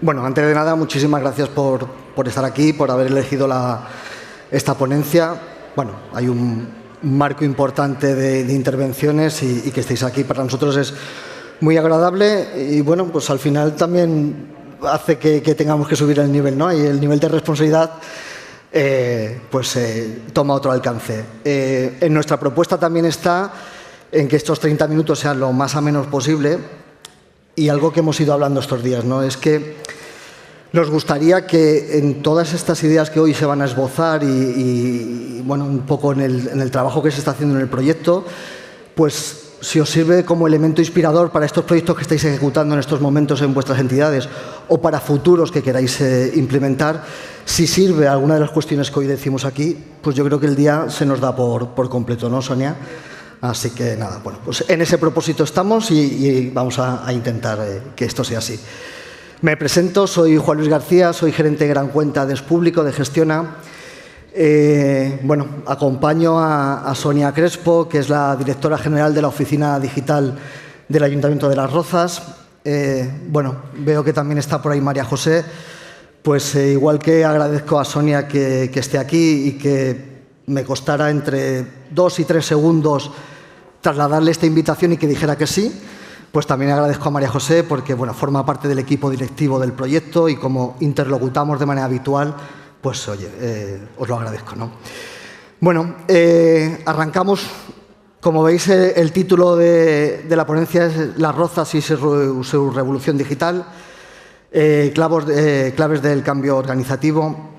Bueno, antes de nada, muchísimas gracias por estar aquí, por haber elegido esta ponencia. Bueno, hay un marco importante de intervenciones y que estéis aquí para nosotros es muy agradable y, bueno, pues al final también hace que tengamos que subir el nivel, ¿no? Y el nivel de responsabilidad toma otro alcance. En nuestra propuesta también está en que estos 30 minutos sean lo más amenos posible y algo que hemos ido hablando estos días, ¿no? Es que nos gustaría que en todas estas ideas que hoy se van a esbozar y bueno, un poco en el trabajo que se está haciendo en el proyecto, pues si os sirve como elemento inspirador para estos proyectos que estáis ejecutando en estos momentos en vuestras entidades o para futuros que queráis implementar, si sirve alguna de las cuestiones que hoy decimos aquí, pues yo creo que el día se nos da por completo, ¿no, Sonia? Así que nada, bueno, pues en ese propósito estamos y vamos a intentar que esto sea así. Me presento, soy Juan Luis García, soy gerente de Gran Cuenta de Público de Gestiona. Bueno, acompaño a Sonia Crespo, que es la directora general de la Oficina Digital del Ayuntamiento de Las Rozas. Bueno, veo que también está por ahí María José. Pues igual que agradezco a Sonia que esté aquí y que me costara entre 2 y 3 segundos trasladarle esta invitación y que dijera que sí, pues también agradezco a María José porque, bueno, forma parte del equipo directivo del proyecto y como interlocutamos de manera habitual, pues oye, os lo agradezco, ¿no? Bueno, arrancamos. Como veis, el título de la ponencia es Las Rozas y su revolución digital, claves del cambio organizativo.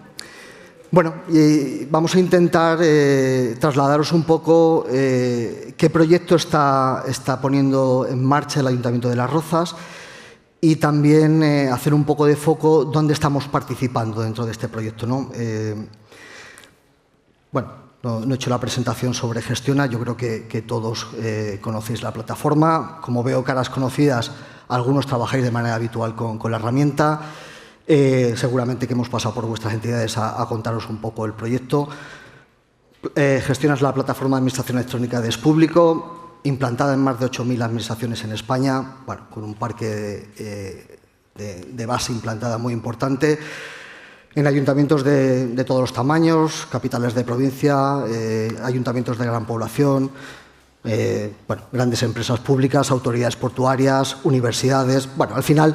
Bueno, y vamos a intentar trasladaros un poco qué proyecto está poniendo en marcha el Ayuntamiento de Las Rozas y también hacer un poco de foco dónde estamos participando dentro de este proyecto, ¿no? Bueno, no he hecho la presentación sobre Gestiona, yo creo que todos conocéis la plataforma. Como veo caras conocidas, algunos trabajáis de manera habitual con la herramienta. Seguramente que hemos pasado por vuestras entidades a contaros un poco el proyecto. Gestiona es la plataforma de administración electrónica de Público, implantada en más de 8.000 administraciones en España, bueno, con un parque de base implantada muy importante, en ayuntamientos de todos los tamaños, capitales de provincia, ayuntamientos de gran población, bueno, grandes empresas públicas, autoridades portuarias, universidades. Bueno, al final,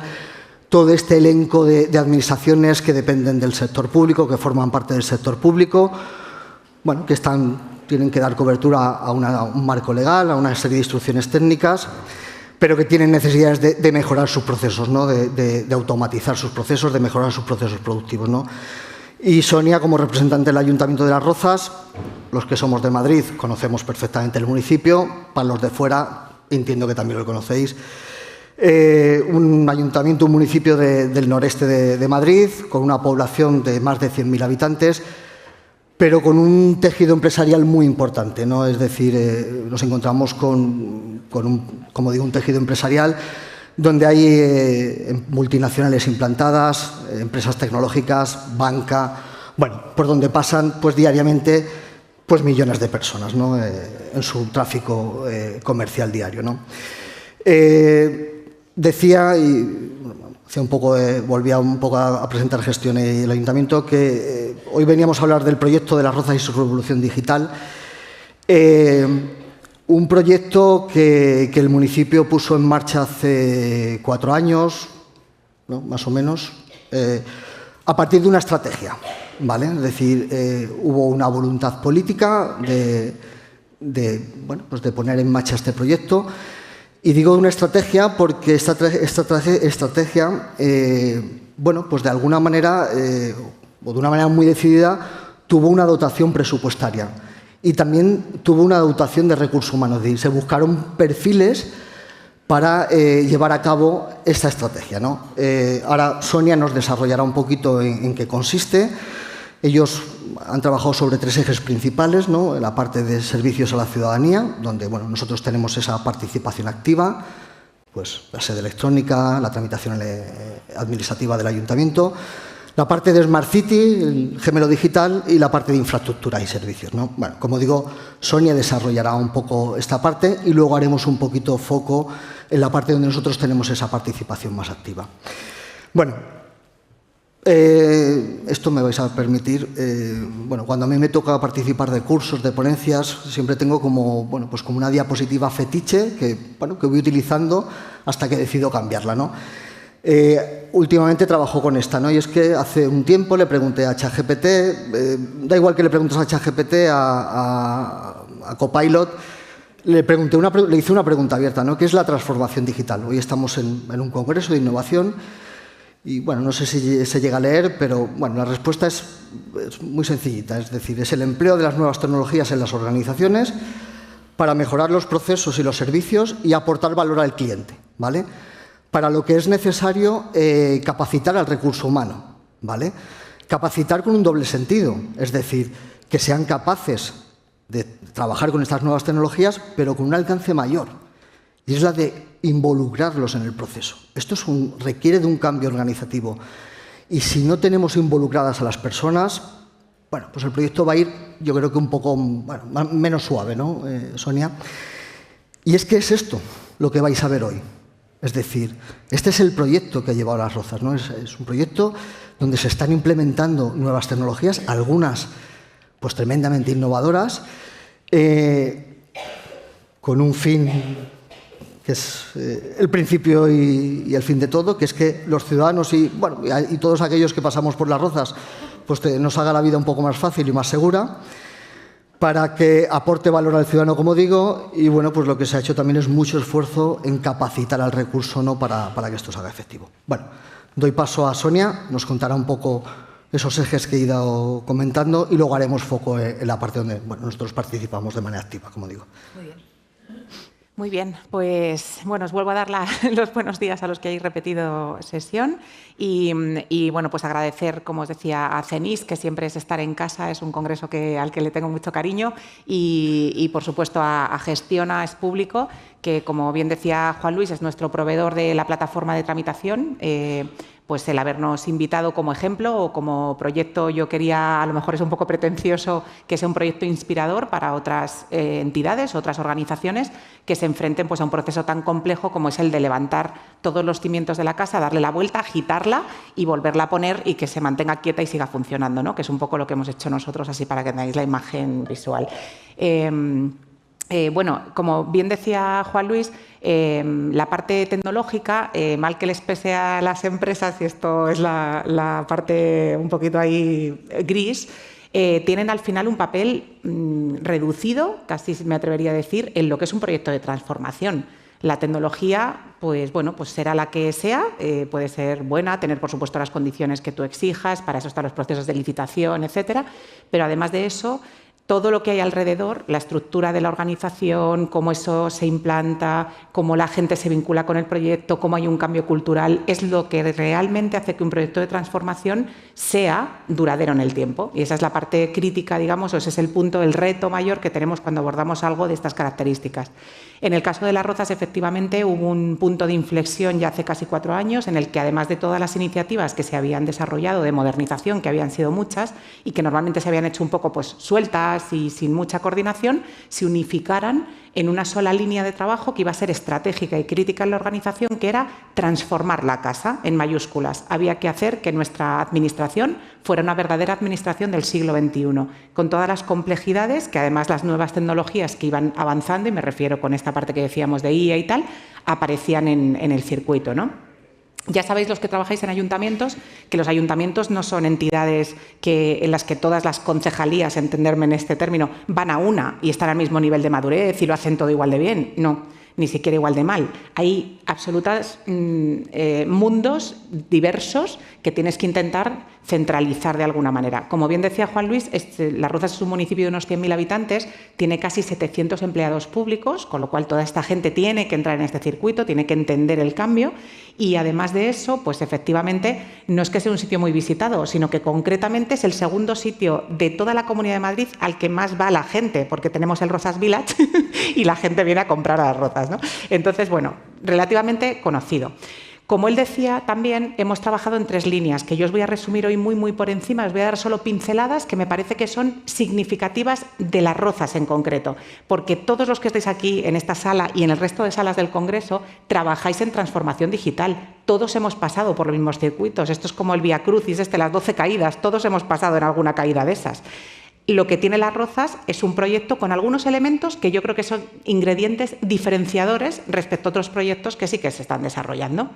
todo este elenco de administraciones que dependen del sector público, que forman parte del sector público, bueno, que tienen que dar cobertura a un marco legal, a una serie de instrucciones técnicas, pero que tienen necesidades de mejorar sus procesos, ¿no? de automatizar sus procesos, de mejorar sus procesos productivos, ¿no? Y Sonia, como representante del Ayuntamiento de Las Rozas, los que somos de Madrid conocemos perfectamente el municipio, para los de fuera entiendo que también lo conocéis. Un ayuntamiento, un municipio del noreste de Madrid, con una población de más de 100.000 habitantes, pero con un tejido empresarial muy importante, ¿no? Es decir, nos encontramos con un tejido empresarial donde hay multinacionales implantadas, empresas tecnológicas, banca, bueno, por donde pasan pues diariamente pues millones de personas, ¿no? En su tráfico comercial diario, ¿no? Decía, y volvía un poco a presentar Gestión y el Ayuntamiento, que hoy veníamos a hablar del proyecto de Las Rozas y su revolución digital. Un proyecto que el municipio puso en marcha hace 4 años, ¿no? Más o menos, a partir de una estrategia, ¿vale? Es decir, hubo una voluntad política bueno, pues de poner en marcha este proyecto. Y digo una estrategia porque esta estrategia, bueno, pues de alguna manera, o de una manera muy decidida, tuvo una dotación presupuestaria y también tuvo una dotación de recursos humanos. Es decir, se buscaron perfiles para llevar a cabo esta estrategia, ¿no? Ahora Sonia nos desarrollará un poquito en qué consiste. Ellos han trabajado sobre 3 ejes principales, ¿no? La parte de servicios a la ciudadanía, donde bueno, nosotros tenemos esa participación activa, pues la sede electrónica, la tramitación administrativa del ayuntamiento, la parte de Smart City, el gemelo digital y la parte de infraestructura y servicios, ¿no? Bueno, como digo, Sonia desarrollará un poco esta parte y luego haremos un poquito foco en la parte donde nosotros tenemos esa participación más activa. Bueno, Esto me vais a permitir, bueno, cuando a mí me toca participar de cursos, de ponencias, siempre tengo como, bueno, pues como una diapositiva fetiche que, bueno, que voy utilizando hasta que decido cambiarla, ¿no? Últimamente trabajo con esta, ¿no? Y es que hace un tiempo le pregunté a ChatGPT, da igual que le preguntes a ChatGPT, a Copilot, le hice una pregunta abierta, ¿no? ¿Qué es la transformación digital? Hoy estamos en un congreso de innovación y, bueno, no sé si se llega a leer, pero, bueno, la respuesta es muy sencillita, es decir, es el empleo de las nuevas tecnologías en las organizaciones para mejorar los procesos y los servicios y aportar valor al cliente, ¿vale? Para lo que es necesario capacitar al recurso humano, ¿vale? Capacitar con un doble sentido, es decir, que sean capaces de trabajar con estas nuevas tecnologías, pero con un alcance mayor, y es la de involucrarlos en el proceso. Esto requiere de un cambio organizativo, y si no tenemos involucradas a las personas, bueno, pues el proyecto va a ir, yo creo que un poco, bueno, menos suave, ¿no, Sonia? Y es que es esto lo que vais a ver hoy. Es decir, este es el proyecto que ha llevado Las Rozas, ¿no? Es un proyecto donde se están implementando nuevas tecnologías, algunas pues tremendamente innovadoras, con un fin que es el principio y el fin de todo, que es que los ciudadanos y todos aquellos que pasamos por Las Rozas pues nos haga la vida un poco más fácil y más segura, para que aporte valor al ciudadano, como digo, y, bueno, pues lo que se ha hecho también es mucho esfuerzo en capacitar al recurso, ¿no?, para que esto se haga efectivo. Bueno, doy paso a Sonia, nos contará un poco esos ejes que he ido comentando y luego haremos foco en la parte donde, bueno, nosotros participamos de manera activa, como digo. Muy bien. Muy bien, pues bueno, os vuelvo a dar los buenos días a los que hayáis repetido sesión y bueno, pues agradecer, como os decía, a CENIS, que siempre es estar en casa, es un congreso al que le tengo mucho cariño, y por supuesto a Gestiona es Público, que, como bien decía Juan Luis, es nuestro proveedor de la plataforma de tramitación. Pues el habernos invitado como ejemplo o como proyecto, yo quería, a lo mejor es un poco pretencioso, que sea un proyecto inspirador para otras entidades, otras organizaciones que se enfrenten pues a un proceso tan complejo como es el de levantar todos los cimientos de la casa, darle la vuelta, agitarla y volverla a poner y que se mantenga quieta y siga funcionando, ¿no? Que es un poco lo que hemos hecho nosotros, así para que tengáis la imagen visual. Bueno, como bien decía Juan Luis, la parte tecnológica, mal que les pese a las empresas, y esto es la parte un poquito ahí gris, tienen al final un papel reducido, casi me atrevería a decir, en lo que es un proyecto de transformación. La tecnología, pues bueno, pues será la que sea, puede ser buena, tener por supuesto las condiciones que tú exijas, para eso están los procesos de licitación, etcétera, pero además de eso, todo lo que hay alrededor, la estructura de la organización, cómo eso se implanta, cómo la gente se vincula con el proyecto, cómo hay un cambio cultural, es lo que realmente hace que un proyecto de transformación sea duradero en el tiempo. Y esa es la parte crítica, digamos, o ese es el punto, el reto mayor que tenemos cuando abordamos algo de estas características. En el caso de Las Rozas, efectivamente, hubo un punto de inflexión ya hace casi 4 años en el que, además de todas las iniciativas que se habían desarrollado de modernización, que habían sido muchas y que normalmente se habían hecho un poco pues sueltas y sin mucha coordinación, se unificaran en una sola línea de trabajo que iba a ser estratégica y crítica en la organización, que era transformar la casa, en mayúsculas. Había que hacer que nuestra administración fuera una verdadera administración del siglo XXI, con todas las complejidades que además las nuevas tecnologías que iban avanzando, y me refiero con esta parte que decíamos de IA y tal, aparecían en el circuito, ¿no? Ya sabéis, los que trabajáis en ayuntamientos, que los ayuntamientos no son entidades en las que todas las concejalías, entenderme en este término, van a una y están al mismo nivel de madurez y lo hacen todo igual de bien. No, ni siquiera igual de mal. Hay absolutos mundos diversos que tienes que intentar centralizar de alguna manera. Como bien decía Juan Luis, Las Rozas es un municipio de unos 100.000 habitantes, tiene casi 700 empleados públicos, con lo cual toda esta gente tiene que entrar en este circuito, tiene que entender el cambio, y además de eso, pues efectivamente no es que sea un sitio muy visitado, sino que concretamente es el segundo sitio de toda la Comunidad de Madrid al que más va la gente, porque tenemos el Rozas Village y la gente viene a comprar a Las Rozas, ¿no? Entonces, bueno, relativamente conocido. Como él decía, también hemos trabajado en 3 líneas, que yo os voy a resumir hoy muy por encima, os voy a dar solo pinceladas que me parece que son significativas de Las Rozas en concreto, porque todos los que estáis aquí en esta sala y en el resto de salas del Congreso trabajáis en transformación digital. Todos hemos pasado por los mismos circuitos. Esto es como el Vía Crucis, las 12 caídas. Todos hemos pasado en alguna caída de esas. Lo que tiene Las Rozas es un proyecto con algunos elementos que yo creo que son ingredientes diferenciadores respecto a otros proyectos que sí que se están desarrollando.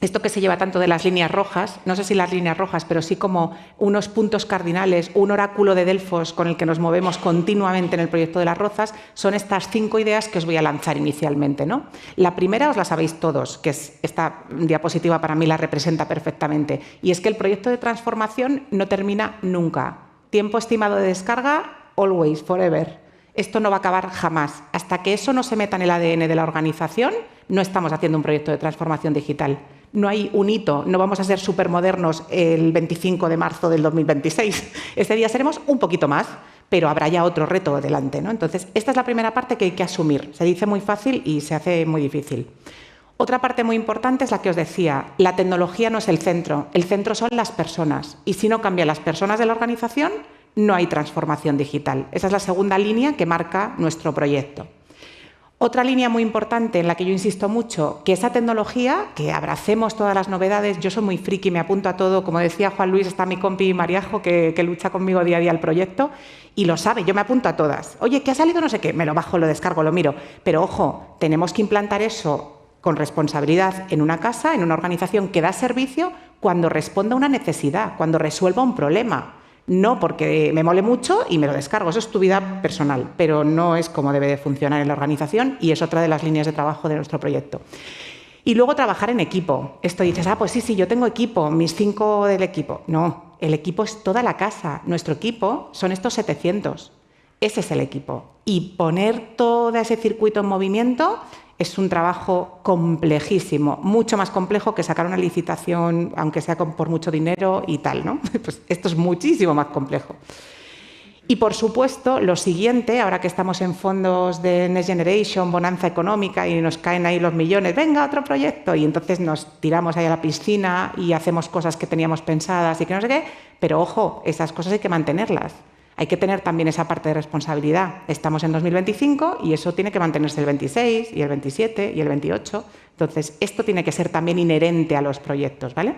Esto que se lleva tanto de las líneas rojas, no sé si las líneas rojas, pero sí como unos puntos cardinales, un oráculo de Delfos con el que nos movemos continuamente en el proyecto de Las Rozas, son estas 5 ideas que os voy a lanzar inicialmente, ¿no? La primera os la sabéis todos, que es esta diapositiva para mí la representa perfectamente, y es que el proyecto de transformación no termina nunca. Tiempo estimado de descarga, always, forever. Esto no va a acabar jamás. Hasta que eso no se meta en el ADN de la organización, no estamos haciendo un proyecto de transformación digital. No hay un hito, no vamos a ser supermodernos el 25 de marzo del 2026. Ese día seremos un poquito más, pero habrá ya otro reto delante, ¿no? Entonces, esta es la primera parte que hay que asumir. Se dice muy fácil y se hace muy difícil. Otra parte muy importante es la que os decía. La tecnología no es el centro son las personas. Y si no cambian las personas de la organización, no hay transformación digital. Esa es la segunda línea que marca nuestro proyecto. Otra línea muy importante en la que yo insisto mucho, que esa tecnología, que abracemos todas las novedades. Yo soy muy friki, me apunto a todo. Como decía Juan Luis, está mi compi Mariajo, que lucha conmigo día a día el proyecto, y lo sabe, yo me apunto a todas. Oye, ¿qué ha salido? No sé qué, me lo bajo, lo descargo, lo miro. Pero ojo, tenemos que implantar eso con responsabilidad en una casa, en una organización que da servicio, cuando responda a una necesidad, cuando resuelva un problema. No porque me mole mucho y me lo descargo, eso es tu vida personal, pero no es como debe de funcionar en la organización y es otra de las líneas de trabajo de nuestro proyecto. Y luego trabajar en equipo. Esto dices, pues sí, yo tengo equipo, mis 5 del equipo. No, el equipo es toda la casa. Nuestro equipo son estos 700. Ese es el equipo. Y poner todo ese circuito en movimiento es un trabajo complejísimo, mucho más complejo que sacar una licitación, aunque sea por mucho dinero y tal, ¿no? Pues esto es muchísimo más complejo. Y, por supuesto, lo siguiente, ahora que estamos en fondos de Next Generation, bonanza económica y nos caen ahí los millones, venga, otro proyecto, y entonces nos tiramos ahí a la piscina y hacemos cosas que teníamos pensadas y que no sé qué, pero ojo, esas cosas hay que mantenerlas. Hay que tener también esa parte de responsabilidad. Estamos en 2025 y eso tiene que mantenerse el 26 y el 27 y el 28. Entonces, esto tiene que ser también inherente a los proyectos, ¿vale?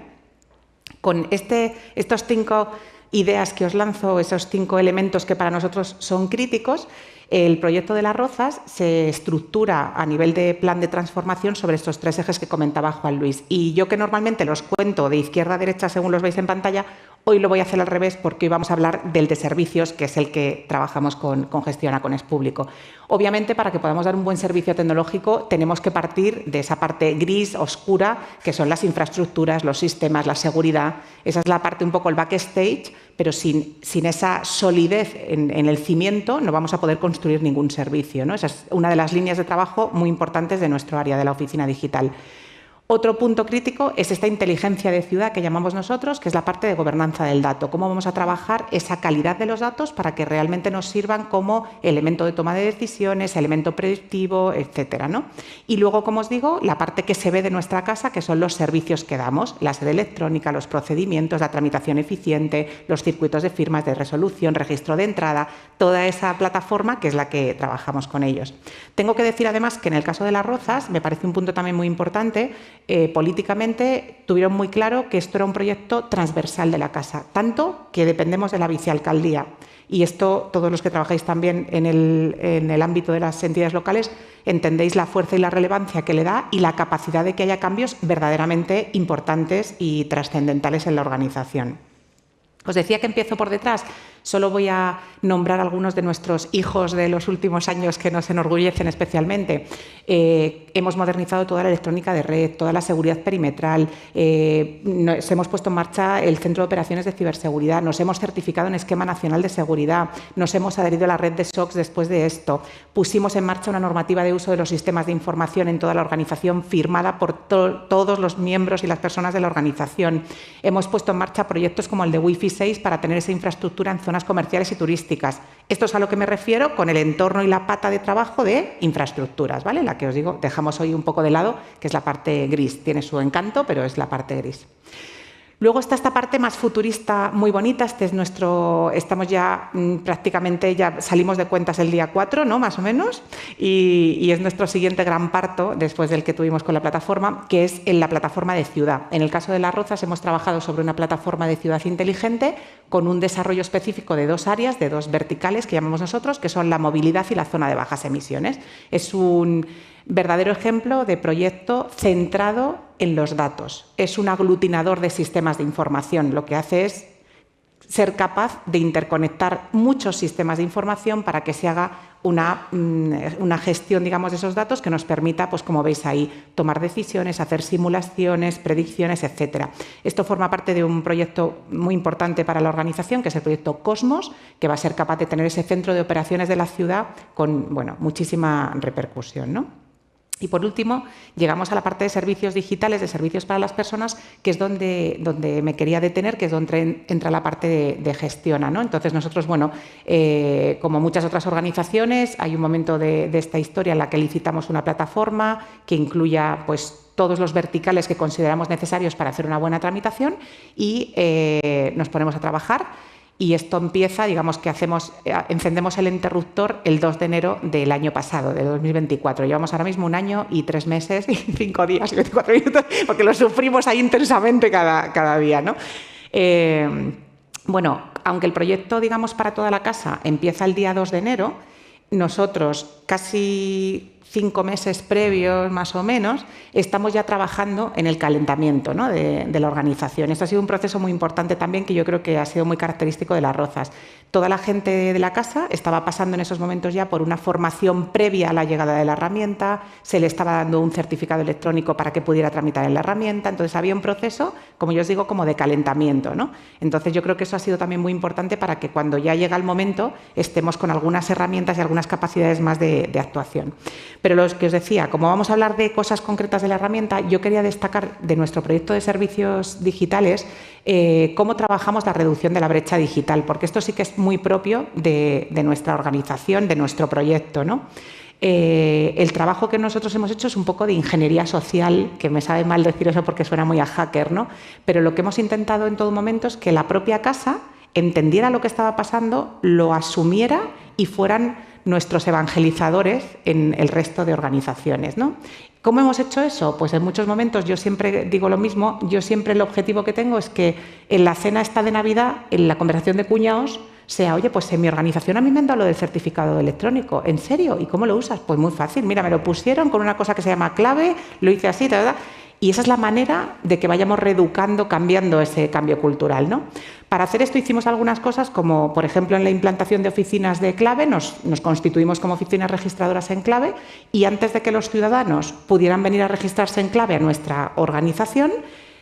Con estos 5 ideas que os lanzo, esos 5 elementos que para nosotros son críticos, el proyecto de Las Rozas se estructura a nivel de plan de transformación sobre estos 3 ejes que comentaba Juan Luis. Y yo, que normalmente los cuento de izquierda a derecha según los veis en pantalla, hoy lo voy a hacer al revés porque hoy vamos a hablar del de servicios, que es el que trabajamos con Gestiona, con Es Público. Obviamente, para que podamos dar un buen servicio tecnológico, tenemos que partir de esa parte gris, oscura, que son las infraestructuras, los sistemas, la seguridad. Esa es la parte un poco el backstage, pero sin esa solidez en el cimiento no vamos a poder construir ningún servicio, ¿no? Esa es una de las líneas de trabajo muy importantes de nuestro área de la oficina digital. Otro punto crítico es esta inteligencia de ciudad que llamamos nosotros, que es la parte de gobernanza del dato. Cómo vamos a trabajar esa calidad de los datos para que realmente nos sirvan como elemento de toma de decisiones, elemento predictivo, etcétera, ¿no? Y luego, como os digo, la parte que se ve de nuestra casa, que son los servicios que damos, la sede electrónica, los procedimientos, la tramitación eficiente, los circuitos de firmas de resolución, registro de entrada, toda esa plataforma que es la que trabajamos con ellos. Tengo que decir además que en el caso de Las Rozas me parece un punto también muy importante. Políticamente tuvieron muy claro que esto era un proyecto transversal de la casa, tanto que dependemos de la vicealcaldía. Y esto, todos los que trabajáis también en el ámbito de las entidades locales, entendéis la fuerza y la relevancia que le da y la capacidad de que haya cambios verdaderamente importantes y trascendentales en la organización. Os decía que empiezo por detrás. Solo voy a nombrar algunos de nuestros hijos de los últimos años que nos enorgullecen especialmente. Hemos modernizado toda la electrónica de red, toda la seguridad perimetral, hemos puesto en marcha el Centro de Operaciones de Ciberseguridad, nos hemos certificado en Esquema Nacional de Seguridad, nos hemos adherido a la red de SOCs después de esto, pusimos en marcha una normativa de uso de los sistemas de información en toda la organización firmada por todos los miembros y las personas de la organización. Hemos puesto en marcha proyectos como el de Wi-Fi 2016 para tener esa infraestructura en zonas comerciales y turísticas. Esto es a lo que me refiero con el entorno y la pata de trabajo de infraestructuras, ¿vale? La que os digo, dejamos hoy un poco de lado, que es la parte gris. Tiene su encanto, pero es la parte gris. Luego está esta parte más futurista, muy bonita. Este es estamos ya prácticamente, ya salimos de cuentas el día 4, ¿no? Más o menos, y es nuestro siguiente gran parto, después del que tuvimos con la plataforma, que es en la plataforma de ciudad. En el caso de Las Rozas hemos trabajado sobre una plataforma de ciudad inteligente con un desarrollo específico de 2 áreas, de 2 verticales que llamamos nosotros, que son la movilidad y la zona de bajas emisiones. Es un verdadero ejemplo de proyecto centrado en los datos. Es un aglutinador de sistemas de información. Lo que hace es ser capaz de interconectar muchos sistemas de información para que se haga una gestión, digamos, de esos datos que nos permita, pues como veis ahí, tomar decisiones, hacer simulaciones, predicciones, etcétera. Esto forma parte de un proyecto muy importante para la organización, que es el proyecto Cosmos, que va a ser capaz de tener ese centro de operaciones de la ciudad con, bueno, muchísima repercusión, ¿no? Y por último, llegamos a la parte de servicios digitales, de servicios para las personas, que es donde me quería detener, que es donde entra la parte de gestiona, ¿no? Entonces nosotros, bueno, como muchas otras organizaciones, hay un momento de esta historia en la que licitamos una plataforma que incluya, pues, todos los verticales que consideramos necesarios para hacer una buena tramitación y nos ponemos a trabajar. Y esto empieza, digamos que encendemos el interruptor el 2 de enero del año pasado, de 2024. Llevamos ahora mismo 1 año y 3 meses y 5 días y 24 minutos, porque lo sufrimos ahí intensamente cada día, ¿no? Bueno, aunque el proyecto, digamos, para toda la casa empieza el día 2 de enero, nosotros casi 5 meses previos, más o menos, estamos ya trabajando en el calentamiento, ¿no?, de la organización. Esto ha sido un proceso muy importante también, que yo creo que ha sido muy característico de Las Rozas. Toda la gente de la casa estaba pasando en esos momentos ya por una formación previa a la llegada de la herramienta, se le estaba dando un certificado electrónico para que pudiera tramitar en la herramienta. Entonces había un proceso, como yo os digo, como de calentamiento, ¿no? Entonces yo creo que eso ha sido también muy importante para que cuando ya llega el momento estemos con algunas herramientas y algunas capacidades más de actuación. Pero lo que os decía, como vamos a hablar de cosas concretas de la herramienta, yo quería destacar de nuestro proyecto de servicios digitales cómo trabajamos la reducción de la brecha digital, porque esto sí que es muy propio de nuestra organización, de nuestro proyecto, ¿no? El trabajo que nosotros hemos hecho es un poco de ingeniería social, que me sabe mal decir eso porque suena muy a hacker, ¿no? Pero lo que hemos intentado en todo momento es que la propia casa entendiera lo que estaba pasando, lo asumiera y fueran nuestros evangelizadores en el resto de organizaciones, ¿no? ¿Cómo hemos hecho eso? Pues en muchos momentos yo siempre digo lo mismo, yo siempre el objetivo que tengo es que en la cena esta de Navidad, en la conversación de cuñados, sea, oye, pues en mi organización a mí me han dado lo del certificado electrónico. ¿En serio? ¿Y cómo lo usas? Pues muy fácil, mira, me lo pusieron con una cosa que se llama clave, lo hice así, ¿verdad? Y esa es la manera de que vayamos reeducando, cambiando ese cambio cultural, ¿no? Para hacer esto hicimos algunas cosas, como por ejemplo en la implantación de oficinas de clave, nos constituimos como oficinas registradoras en clave, y antes de que los ciudadanos pudieran venir a registrarse en clave a nuestra organización,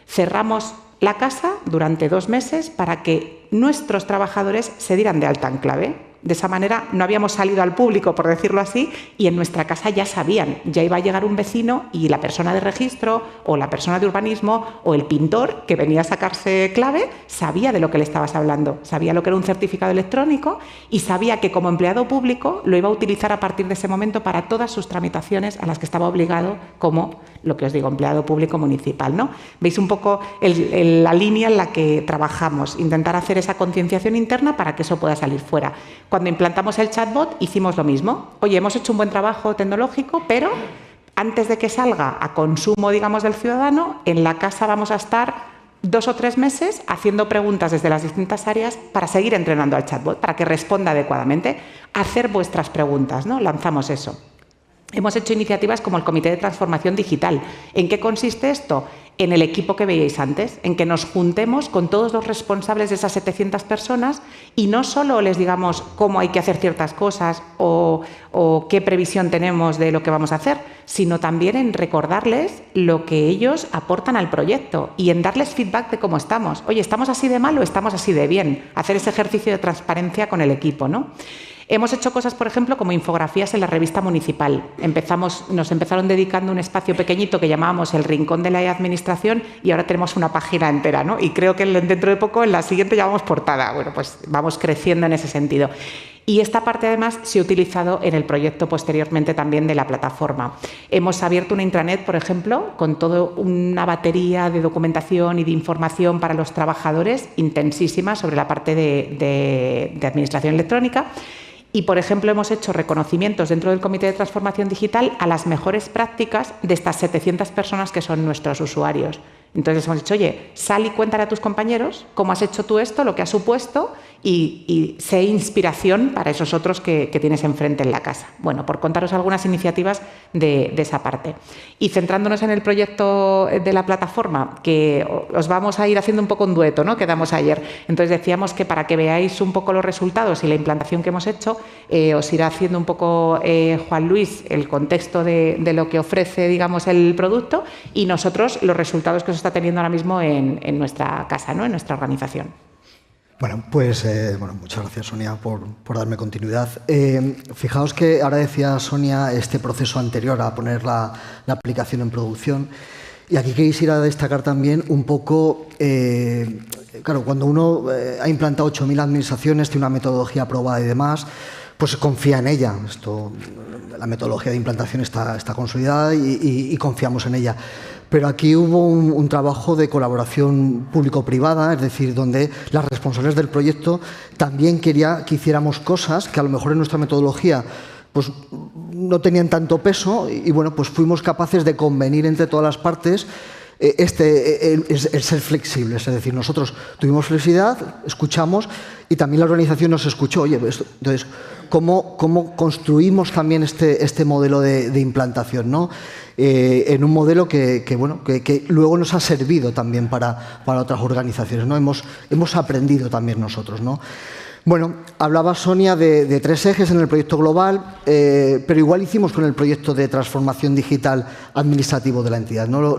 cerramos la casa durante 2 meses para que nuestros trabajadores se dieran de alta en clave. De esa manera no habíamos salido al público, por decirlo así, y en nuestra casa ya sabían, ya iba a llegar un vecino y la persona de registro o la persona de urbanismo o el pintor que venía a sacarse clave sabía de lo que le estabas hablando, sabía lo que era un certificado electrónico y sabía que como empleado público lo iba a utilizar a partir de ese momento para todas sus tramitaciones a las que estaba obligado como, lo que os digo, empleado público municipal, ¿no? Veis un poco la línea en la que trabajamos, intentar hacer esa concienciación interna para que eso pueda salir fuera. Cuando implantamos el chatbot hicimos lo mismo. Oye, hemos hecho un buen trabajo tecnológico, pero antes de que salga a consumo, digamos, del ciudadano, en la casa vamos a estar 2 o 3 meses haciendo preguntas desde las distintas áreas para seguir entrenando al chatbot, para que responda adecuadamente. Hacer vuestras preguntas, ¿no? Lanzamos eso. Hemos hecho iniciativas como el Comité de Transformación Digital. ¿En qué consiste esto? En el equipo que veíais antes, en que nos juntemos con todos los responsables de esas 700 personas y no solo les digamos cómo hay que hacer ciertas cosas o qué previsión tenemos de lo que vamos a hacer, sino también en recordarles lo que ellos aportan al proyecto y en darles feedback de cómo estamos. Oye, ¿estamos así de mal o estamos así de bien? Hacer ese ejercicio de transparencia con el equipo, ¿no? Hemos hecho cosas, por ejemplo, como infografías en la revista municipal. Nos empezaron dedicando un espacio pequeñito que llamábamos el Rincón de la Administración y ahora tenemos una página entera, ¿no? Y creo que dentro de poco, en la siguiente, llamamos portada. Bueno, pues vamos creciendo en ese sentido. Y esta parte, además, se ha utilizado en el proyecto posteriormente también de la plataforma. Hemos abierto una intranet, por ejemplo, con toda una batería de documentación y de información para los trabajadores intensísima sobre la parte de administración electrónica. Y, por ejemplo, hemos hecho reconocimientos dentro del Comité de Transformación Digital a las mejores prácticas de estas 700 personas que son nuestros usuarios. Entonces hemos dicho, oye, sal y cuéntale a tus compañeros cómo has hecho tú esto, lo que ha supuesto y sé inspiración para esos otros que tienes enfrente en la casa. Bueno, por contaros algunas iniciativas de esa parte. Y centrándonos en el proyecto de la plataforma, que os vamos a ir haciendo un poco un dueto, ¿no?, quedamos ayer. Entonces decíamos que para que veáis un poco los resultados y la implantación que hemos hecho, os irá haciendo un poco Juan Luis el contexto de lo que ofrece, digamos, el producto y nosotros los resultados que os está teniendo ahora mismo en nuestra casa, ¿no?, en nuestra organización. Bueno, pues muchas gracias, Sonia, por darme continuidad. Fijaos que ahora decía Sonia este proceso anterior a poner la aplicación en producción y aquí quisiera destacar también un poco, claro, cuando uno ha implantado 8.000 administraciones, tiene una metodología aprobada y demás, pues confía en ella. La metodología de implantación está consolidada y confiamos en ella. Pero aquí hubo un trabajo de colaboración público-privada, es decir, donde las responsables del proyecto también quería que hiciéramos cosas que a lo mejor en nuestra metodología pues, no tenían tanto peso y bueno, pues fuimos capaces de convenir entre todas las partes el ser flexibles, es decir, nosotros tuvimos flexibilidad, escuchamos y también la organización nos escuchó. Oye, entonces, ¿cómo construimos también este modelo de implantación, ¿no? En un modelo que luego nos ha servido también para otras organizaciones, ¿no? Hemos aprendido también nosotros, ¿no? Bueno, hablaba Sonia de 3 ejes en el proyecto global, pero igual hicimos con el proyecto de transformación digital administrativo de la entidad, ¿no?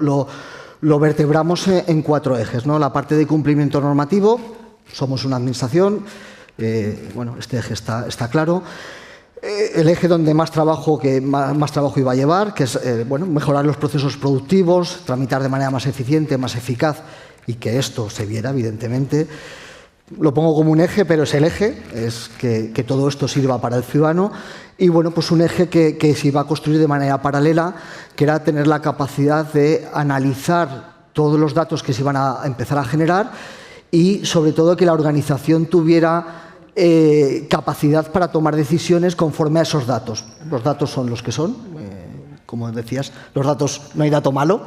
Lo vertebramos en 4 ejes, ¿no? La parte de cumplimiento normativo, somos una administración, este eje está claro. El eje donde más trabajo iba a llevar, que es mejorar los procesos productivos, tramitar de manera más eficiente, más eficaz y que esto se viera, evidentemente. Lo pongo como un eje, pero es el eje, es que todo esto sirva para el ciudadano. Y bueno, pues un eje que se iba a construir de manera paralela, que era tener la capacidad de analizar todos los datos que se iban a empezar a generar y sobre todo que la organización tuviera capacidad para tomar decisiones conforme a esos datos. Los datos son los que son, como decías, los datos, no hay dato malo,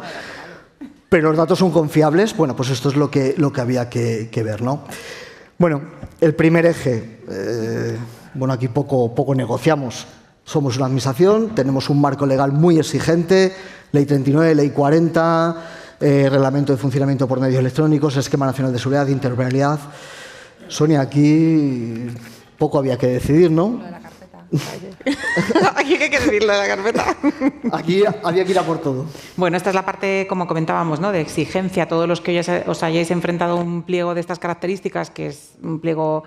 pero los datos son confiables. Bueno, pues esto es lo que había que ver, ¿no? Bueno, el primer eje, aquí poco negociamos. Somos una administración, tenemos un marco legal muy exigente, Ley 39, Ley 40, Reglamento de Funcionamiento por Medios Electrónicos, Esquema Nacional de Seguridad, Interoperabilidad. Sonia, aquí poco había que decidir, ¿no? Lo de la carpeta. Aquí hay que decidir lo de la carpeta. Aquí había que ir a por todo. Bueno, esta es la parte, como comentábamos, ¿no?, de exigencia. Todos los que os hayáis enfrentado a un pliego de estas características, que es un pliego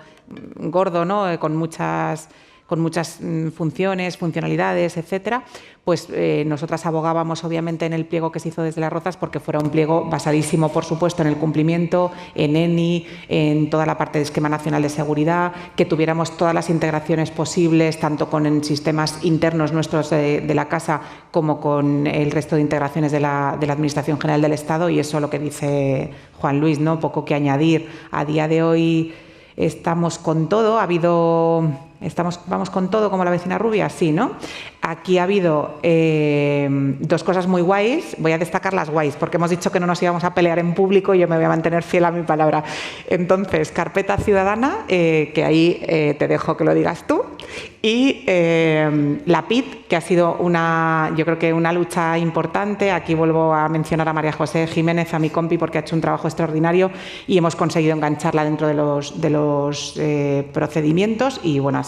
gordo, ¿no?, con muchas funciones, funcionalidades, etcétera, pues nosotras abogábamos obviamente en el pliego que se hizo desde Las Rozas porque fuera un pliego basadísimo, por supuesto, en el cumplimiento, en ENI, en toda la parte de Esquema Nacional de Seguridad, que tuviéramos todas las integraciones posibles, tanto con sistemas internos nuestros de la casa como con el resto de integraciones de la Administración General del Estado, y eso lo que dice Juan Luis, ¿no?, poco que añadir. A día de hoy estamos con todo, vamos con todo como la vecina rubia, sí, ¿no? Aquí ha habido 2 cosas muy guays, voy a destacar las guays, porque hemos dicho que no nos íbamos a pelear en público y yo me voy a mantener fiel a mi palabra. Entonces, carpeta ciudadana, que ahí te dejo que lo digas tú, y la PIT, que ha sido yo creo que una lucha importante. Aquí vuelvo a mencionar a María José Jiménez, a mi compi, porque ha hecho un trabajo extraordinario y hemos conseguido engancharla dentro de los procedimientos y bueno,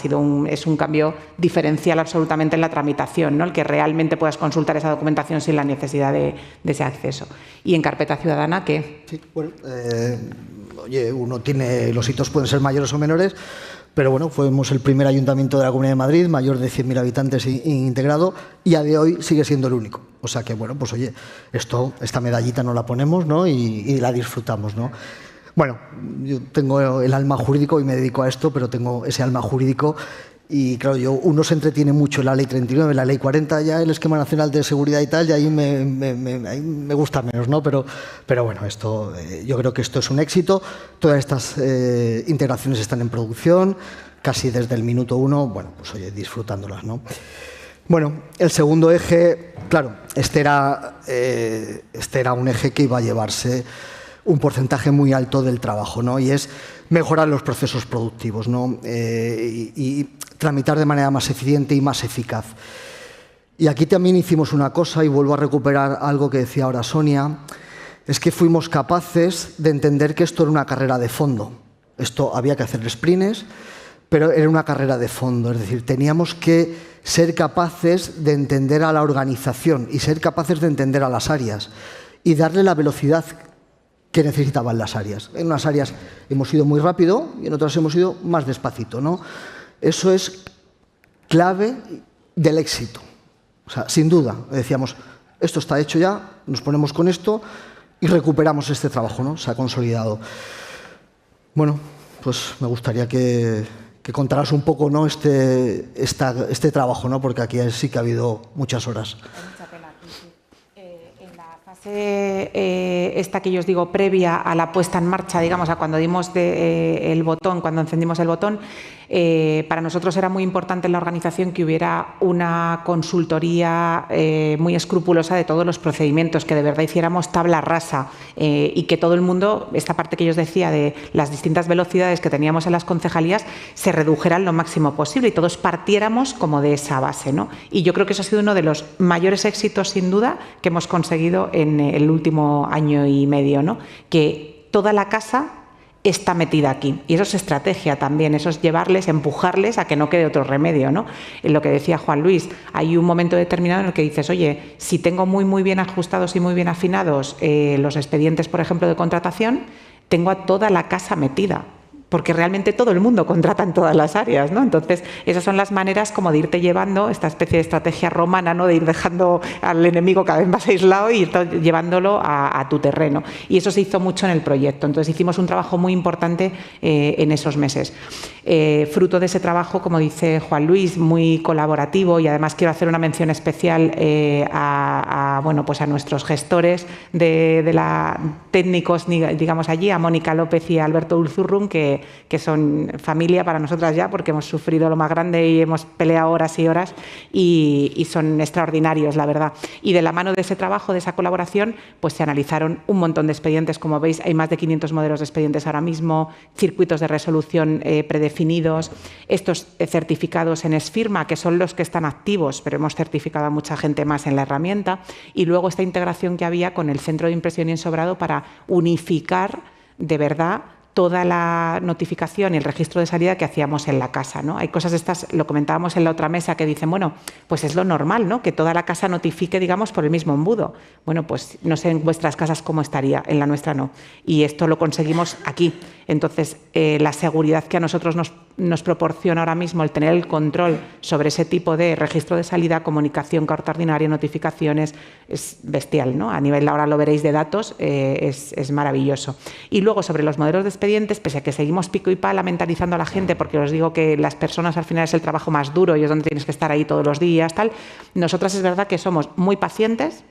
es un cambio diferencial absolutamente en la tramitación, ¿no?, el que realmente puedas consultar esa documentación sin la necesidad de ese acceso. Y en carpeta ciudadana, ¿qué? Sí, bueno, oye, uno tiene, los hitos pueden ser mayores o menores, pero bueno, fuimos el primer ayuntamiento de la Comunidad de Madrid, mayor de 100.000 habitantes integrado, y a de hoy sigue siendo el único. O sea que, bueno, pues oye, esta medallita no la ponemos, ¿no? y la disfrutamos, ¿no? Bueno, yo tengo el alma jurídico y me dedico a esto, pero tengo ese alma jurídico. Y claro, uno se entretiene mucho en la Ley 39, en la Ley 40, ya el Esquema Nacional de Seguridad y tal, y ahí me gusta menos, ¿no? Pero bueno, yo creo que esto es un éxito. Todas estas integraciones están en producción, casi desde el minuto 1, bueno, pues oye, disfrutándolas, ¿no? Bueno, el segundo eje, claro, este era un eje que iba a llevarse un porcentaje muy alto del trabajo, ¿no? Y es mejorar los procesos productivos, ¿no? Y tramitar de manera más eficiente y más eficaz. Y aquí también hicimos una cosa, y vuelvo a recuperar algo que decía ahora Sonia, es que fuimos capaces de entender que esto era una carrera de fondo. Esto había que hacer sprints, pero era una carrera de fondo. Es decir, teníamos que ser capaces de entender a la organización y ser capaces de entender a las áreas y darle la velocidad que necesitaban las áreas. En unas áreas hemos ido muy rápido y en otras hemos ido más despacito, ¿no? Eso es clave del éxito. O sea, sin duda, decíamos, esto está hecho ya, nos ponemos con esto y recuperamos este trabajo, ¿no? Se ha consolidado. Bueno, pues me gustaría que contaras un poco, ¿no? este trabajo, ¿no? Porque aquí sí que ha habido muchas horas. Esta que yo os digo previa a la puesta en marcha, digamos, a cuando dimos el botón, cuando encendimos el botón, para nosotros era muy importante en la organización que hubiera una consultoría muy escrupulosa de todos los procedimientos, que de verdad hiciéramos tabla rasa y que todo el mundo, esta parte que yo os decía de las distintas velocidades que teníamos en las concejalías, se redujeran lo máximo posible y todos partiéramos como de esa base, ¿no? Y yo creo que eso ha sido uno de los mayores éxitos, sin duda, que hemos conseguido en el último año y medio, ¿no? Que toda la casa está metida aquí. Y eso es estrategia también, eso es llevarles, empujarles a que no quede otro remedio, ¿no? En lo que decía Juan Luis, hay un momento determinado en el que dices, oye, si tengo muy bien ajustados y muy bien afinados los expedientes, por ejemplo, de contratación, tengo a toda la casa metida, porque realmente todo el mundo contrata en todas las áreas, ¿no? Entonces, esas son las maneras como de irte llevando esta especie de estrategia romana, ¿no? De ir dejando al enemigo cada vez más aislado y ir llevándolo a tu terreno. Y eso se hizo mucho en el proyecto. Entonces, hicimos un trabajo muy importante en esos meses. Fruto de ese trabajo, como dice Juan Luis, muy colaborativo, y además quiero hacer una mención especial bueno, pues a nuestros gestores técnicos, digamos allí, a Mónica López y a Alberto Ulzurrun, que son familia para nosotras ya, porque hemos sufrido lo más grande y hemos peleado horas y horas, y son extraordinarios, la verdad. Y de la mano de ese trabajo, de esa colaboración, pues se analizaron un montón de expedientes. Como veis, hay más de 500 modelos de expedientes ahora mismo, circuitos de resolución predefinidos, estos certificados en Esfirma, que son los que están activos, pero hemos certificado a mucha gente más en la herramienta, y luego esta integración que había con el Centro de Impresión y Ensobrado para unificar de verdad toda la notificación y el registro de salida que hacíamos en la casa, ¿no? Hay cosas de estas, lo comentábamos en la otra mesa, que dicen, bueno, pues es lo normal, ¿no? Que toda la casa notifique, digamos, por el mismo embudo. Bueno, pues no sé en vuestras casas cómo estaría, en la nuestra no. Y esto lo conseguimos aquí. Entonces, la seguridad que a nosotros nos proporciona ahora mismo el tener el control sobre ese tipo de registro de salida, comunicación, carta ordinaria, notificaciones, es bestial, ¿no? A nivel, ahora lo veréis, de datos, es maravilloso. Y luego, sobre los modelos de expedientes, pese a que seguimos pico y pala mentalizando a la gente, porque os digo que las personas al final es el trabajo más duro y es donde tienes que estar ahí todos los días, tal, nosotras es verdad que somos muy pacientes,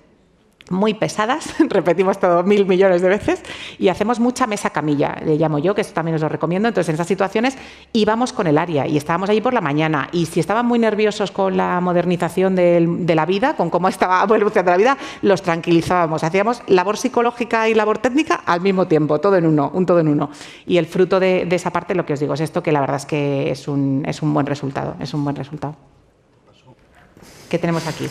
muy pesadas, repetimos todo 1000 millones de veces, y hacemos mucha mesa camilla, le llamo yo, que esto también os lo recomiendo. Entonces, en esas situaciones íbamos con el área y estábamos allí por la mañana, y si estaban muy nerviosos con la modernización de la vida, con cómo estaba evolucionando la vida, los tranquilizábamos, hacíamos labor psicológica y labor técnica al mismo tiempo, todo en uno, un todo en uno. Y el fruto de esa parte, lo que os digo, es esto, que la verdad es que es un buen resultado, es un buen resultado. ¿Qué tenemos aquí?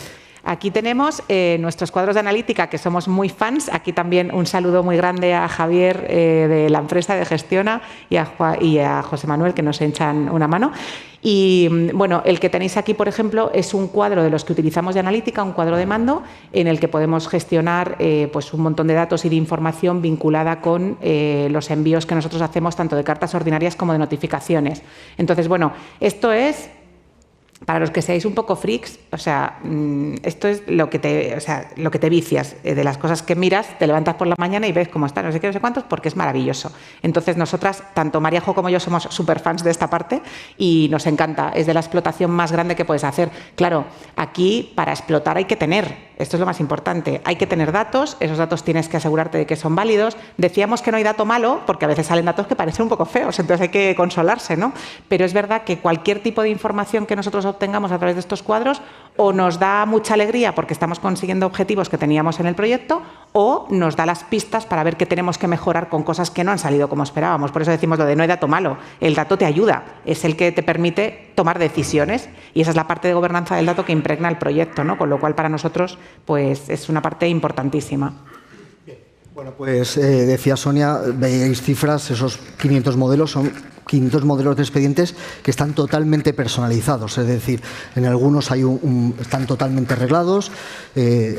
Aquí tenemos nuestros cuadros de analítica, que somos muy fans. Aquí también un saludo muy grande a Javier de la empresa de Gestiona y a José Manuel, que nos echan una mano. Y bueno, el que tenéis aquí, por ejemplo, es un cuadro de los que utilizamos de analítica, un cuadro de mando, en el que podemos gestionar pues un montón de datos y de información vinculada con los envíos que nosotros hacemos, tanto de cartas ordinarias como de notificaciones. Entonces, bueno, esto es... Para los que seáis un poco freaks, o sea, esto es lo que te vicias de las cosas que miras, te levantas por la mañana y ves cómo está, no sé qué, no sé cuántos, porque es maravilloso. Entonces, nosotras, tanto Mariajo como yo, somos súper fans de esta parte y nos encanta. Es de la explotación más grande que puedes hacer. Claro, aquí para explotar hay que tener, esto es lo más importante, hay que tener datos, esos datos tienes que asegurarte de que son válidos. Decíamos que no hay dato malo, porque a veces salen datos que parecen un poco feos, entonces hay que consolarse, ¿no? Pero es verdad que cualquier tipo de información que nosotros obtengamos a través de estos cuadros o nos da mucha alegría porque estamos consiguiendo objetivos que teníamos en el proyecto, o nos da las pistas para ver qué tenemos que mejorar con cosas que no han salido como esperábamos. Por eso decimos lo de no hay dato malo. El dato te ayuda, es el que te permite tomar decisiones y esa es la parte de gobernanza del dato que impregna el proyecto, ¿no? Con lo cual para nosotros pues es una parte importantísima. Bueno, pues decía Sonia, veíais cifras, esos 500 modelos son 500 modelos de expedientes que están totalmente personalizados, es decir, en algunos están totalmente arreglados,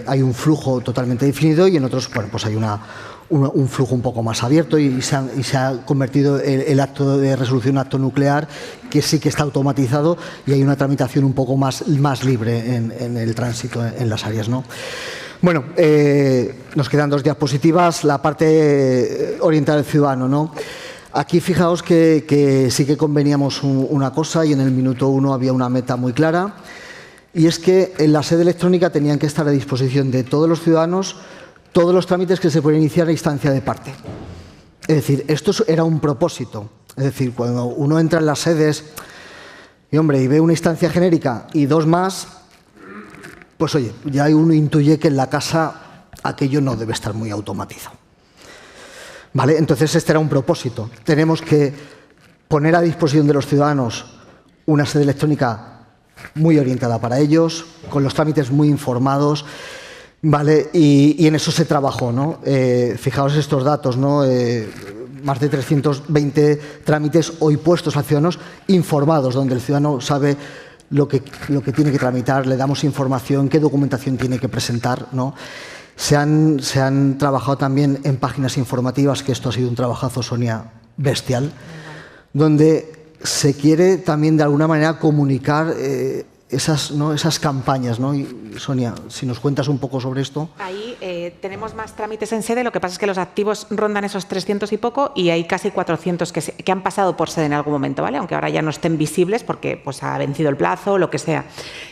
hay un flujo totalmente definido y en otros, bueno, pues hay un flujo un poco más abierto y se ha convertido el acto de resolución en acto nuclear, que sí que está automatizado y hay una tramitación un poco más libre en el tránsito en las áreas, ¿no? Bueno, nos quedan 2 diapositivas, la parte orientada al ciudadano, ¿no? Aquí fijaos que sí que conveníamos una cosa y en el minuto 1 había una meta muy clara, y es que en la sede electrónica tenían que estar a disposición de todos los ciudadanos todos los trámites que se pueden iniciar a instancia de parte. Es decir, esto era un propósito. Es decir, cuando uno entra en las sedes y ve una instancia genérica y 2 más, pues oye, ya uno intuye que en la casa aquello no debe estar muy automatizado. ¿Vale? Entonces este era un propósito. Tenemos que poner a disposición de los ciudadanos una sede electrónica muy orientada para ellos, con los trámites muy informados, ¿vale? Y en eso se trabajó, ¿no? Fijaos estos datos, ¿no? Más de 320 trámites hoy puestos a ciudadanos informados, donde el ciudadano sabe lo que tiene que tramitar, le damos información, qué documentación tiene que presentar, ¿no? Se han trabajado también en páginas informativas, que esto ha sido un trabajazo, Sonia, bestial, donde se quiere también de alguna manera comunicar esas campañas, ¿no? Y, Sonia, si nos cuentas un poco sobre esto. Ahí tenemos más trámites en sede, lo que pasa es que los activos rondan esos 300 y poco y hay casi 400 que han pasado por sede en algún momento, ¿vale? Aunque ahora ya no estén visibles porque pues, ha vencido el plazo o lo que sea.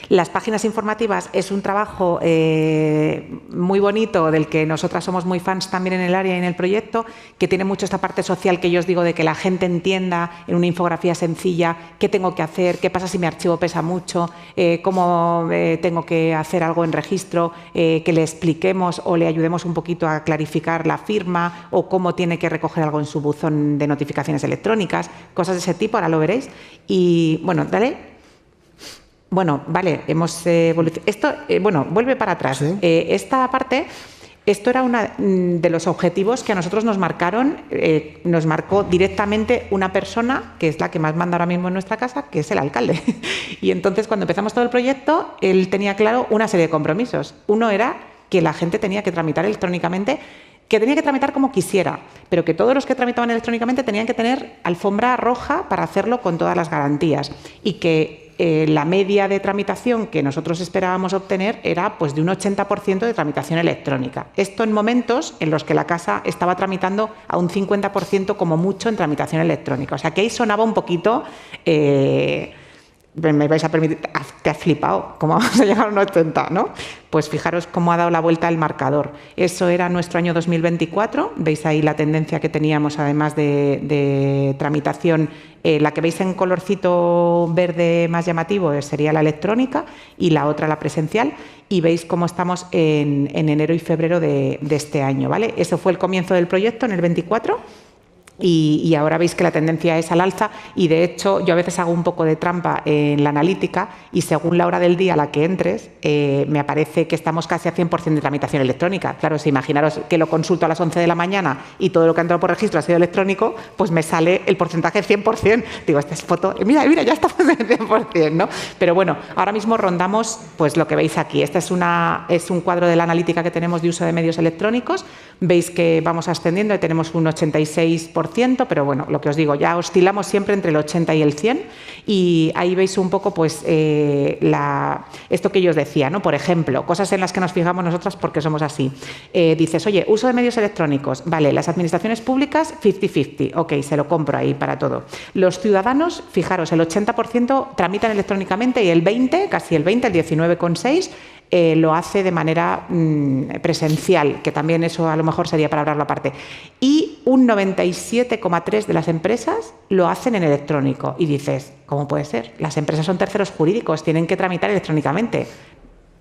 Las páginas informativas es un trabajo muy bonito del que nosotras somos muy fans también en el área y en el proyecto, que tiene mucho esta parte social que yo os digo de que la gente entienda en una infografía sencilla qué tengo que hacer, qué pasa si mi archivo pesa mucho, cómo tengo que hacer algo en registro, que le expliquemos o le ayudemos un poquito a clarificar la firma o cómo tiene que recoger algo en su buzón de notificaciones electrónicas, cosas de ese tipo, ahora lo veréis. Y bueno, dale. Bueno, vale, hemos evolucionado. Esto, bueno, vuelve para atrás. ¿Sí? Esta parte, esto era uno de los objetivos que a nosotros nos marcaron, nos marcó directamente una persona, que es la que más manda ahora mismo en nuestra casa, que es el alcalde. Y entonces, cuando empezamos todo el proyecto, él tenía claro una serie de compromisos. Uno era que la gente tenía que tramitar electrónicamente, que tenía que tramitar como quisiera, pero que todos los que tramitaban electrónicamente tenían que tener alfombra roja para hacerlo con todas las garantías y que la media de tramitación que nosotros esperábamos obtener era pues, de un 80% de tramitación electrónica. Esto en momentos en los que la casa estaba tramitando a un 50% como mucho en tramitación electrónica. O sea, que ahí sonaba un poquito... me vais a permitir, te has flipado, ¿cómo vamos a llegar a un 80, ¿no? Pues fijaros cómo ha dado la vuelta el marcador. Eso era nuestro año 2024, veis ahí la tendencia que teníamos además de tramitación, la que veis en colorcito verde más llamativo sería la electrónica y la otra la presencial, y veis cómo estamos en enero y febrero de este año, ¿vale? Eso fue el comienzo del proyecto en el 24. Y ahora veis que la tendencia es al alza y, de hecho, yo a veces hago un poco de trampa en la analítica y según la hora del día a la que entres, me aparece que estamos casi a 100% de tramitación electrónica. Claro, si imaginaros que lo consulto a las 11 de la mañana y todo lo que ha entrado por registro ha sido electrónico, pues me sale el porcentaje 100%. Digo, esta es foto, mira, ya estamos en 100%, ¿no? Pero bueno, ahora mismo rondamos pues lo que veis aquí. Este es un cuadro de la analítica que tenemos de uso de medios electrónicos. Veis que vamos ascendiendo y tenemos un 86%, pero bueno, lo que os digo, ya oscilamos siempre entre el 80 y el 100 y ahí veis un poco pues esto que yo os decía, ¿no? Por ejemplo, cosas en las que nos fijamos nosotras porque somos así. Dices, oye, uso de medios electrónicos, vale, las administraciones públicas 50-50, ok, se lo compro ahí para todo. Los ciudadanos, fijaros, el 80% tramitan electrónicamente y el 20, casi el 20, el 19,6%, lo hace de manera presencial, que también eso a lo mejor sería para hablarlo aparte. Y un 97,3% de las empresas lo hacen en electrónico. Y dices, ¿cómo puede ser? Las empresas son terceros jurídicos, tienen que tramitar electrónicamente.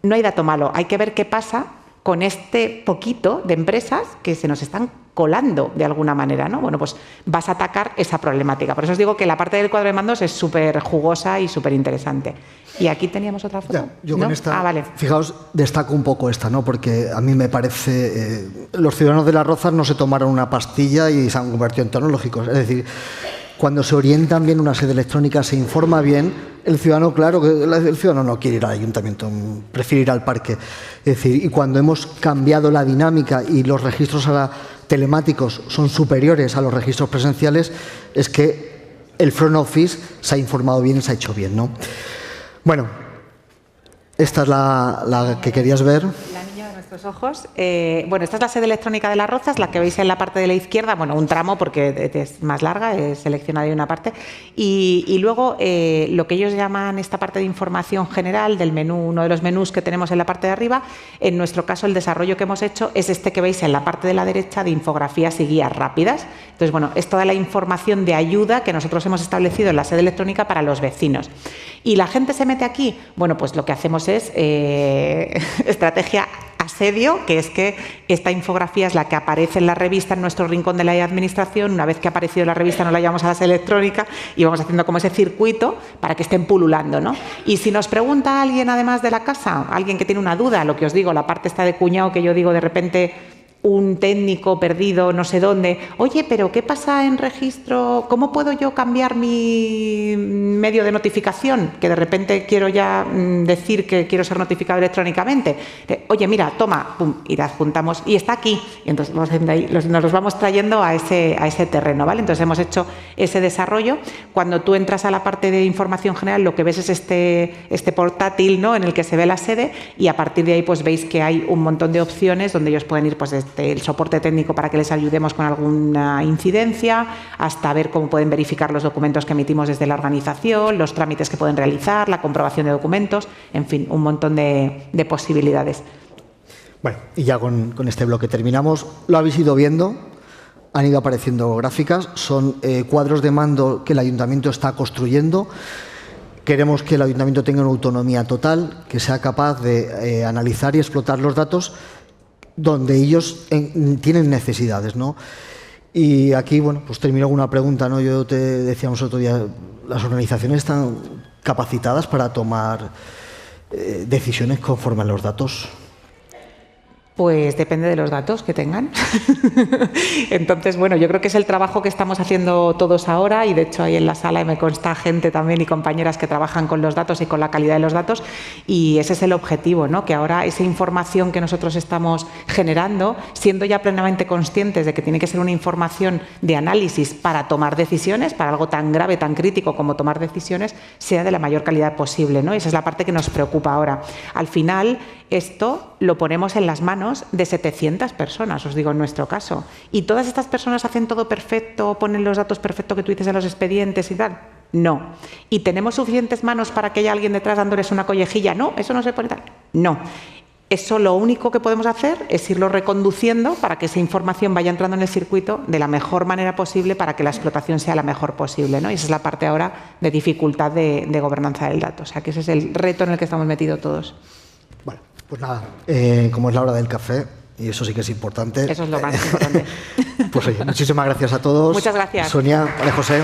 No hay dato malo, hay que ver qué pasa con este poquito de empresas que se nos están colando de alguna manera, ¿no? Bueno, pues vas a atacar esa problemática. Por eso os digo que la parte del cuadro de mandos es súper jugosa y súper interesante. Y aquí teníamos otra foto. Ya, yo con esta, vale. Fijaos, destaco un poco esta, ¿no? Porque a mí me parece, los ciudadanos de Las Rozas no se tomaron una pastilla y se han convertido en tecnológicos. Es decir, cuando se orientan bien una sede electrónica, se informa bien, el ciudadano, claro, que el ciudadano no quiere ir al ayuntamiento, prefiere ir al parque. Es decir, y cuando hemos cambiado la dinámica y los registros telemáticos son superiores a los registros presenciales, es que el front office se ha informado bien y se ha hecho bien, ¿no? Bueno, esta es la que querías ver. La niña de nuestros ojos. Bueno, esta es la sede electrónica de Las Rozas, la que veis en la parte de la izquierda, bueno, un tramo porque es más larga, es seleccionada de una parte. Y luego lo que ellos llaman esta parte de información general del menú, uno de los menús que tenemos en la parte de arriba, en nuestro caso el desarrollo que hemos hecho es este que veis en la parte de la derecha de infografías y guías rápidas. Entonces, bueno, es toda la información de ayuda que nosotros hemos establecido en la sede electrónica para los vecinos. ¿Y la gente se mete aquí? Bueno, pues lo que hacemos es estrategia asedio, que es que esta infografía es la que aparece en la revista en nuestro rincón de la administración. Una vez que ha aparecido la revista nos la llevamos a la sede electrónica y vamos haciendo como ese circuito para que estén pululando, ¿no? Y si nos pregunta alguien además de la casa, alguien que tiene una duda, lo que os digo, la parte está de cuñado que yo digo de repente un técnico perdido no sé dónde, oye, pero ¿qué pasa en registro? ¿Cómo puedo yo cambiar mi medio de notificación? Que de repente quiero ya decir que quiero ser notificado electrónicamente. Oye, mira, toma, pum, y las juntamos y está aquí. Y entonces nos los vamos trayendo a ese terreno, ¿vale? Entonces hemos hecho ese desarrollo. Cuando tú entras a la parte de información general, lo que ves es este portátil, ¿no? En el que se ve la sede y a partir de ahí pues veis que hay un montón de opciones donde ellos pueden ir pues el soporte técnico para que les ayudemos con alguna incidencia, hasta ver cómo pueden verificar los documentos que emitimos desde la organización, los trámites que pueden realizar, la comprobación de documentos, en fin, un montón de posibilidades. Bueno, y ya con este bloque terminamos. Lo habéis ido viendo, han ido apareciendo gráficas, son cuadros de mando que el ayuntamiento está construyendo. Queremos que el ayuntamiento tenga una autonomía total, que sea capaz de analizar y explotar los datos donde ellos tienen necesidades, ¿no? Y aquí, bueno, pues termino con una pregunta, ¿no? Yo te decíamos otro día, ¿las organizaciones están capacitadas para tomar decisiones conforme a los datos? Pues depende de los datos que tengan. Entonces, bueno, yo creo que es el trabajo que estamos haciendo todos ahora y de hecho ahí en la sala me consta gente también y compañeras que trabajan con los datos y con la calidad de los datos y ese es el objetivo, ¿no? Que ahora esa información que nosotros estamos generando, siendo ya plenamente conscientes de que tiene que ser una información de análisis para tomar decisiones, para algo tan grave, tan crítico como tomar decisiones, sea de la mayor calidad posible, ¿no? Y esa es la parte que nos preocupa ahora. Al final, esto lo ponemos en las manos de 700 personas, os digo en nuestro caso. ¿Y todas estas personas hacen todo perfecto, ponen los datos perfectos que tú dices en los expedientes y tal? No. ¿Y tenemos suficientes manos para que haya alguien detrás dándoles una collejilla? No, eso no se pone tal. No. Eso lo único que podemos hacer es irlo reconduciendo para que esa información vaya entrando en el circuito de la mejor manera posible para que la explotación sea la mejor posible, ¿no? Y esa es la parte ahora de dificultad de gobernanza del dato. O sea, que ese es el reto en el que estamos metidos todos. Bueno, pues nada, como es la hora del café, Y eso sí que es importante. Eso es lo más importante. Pues oye, muchísimas gracias a todos. Muchas gracias. Sonia, María José.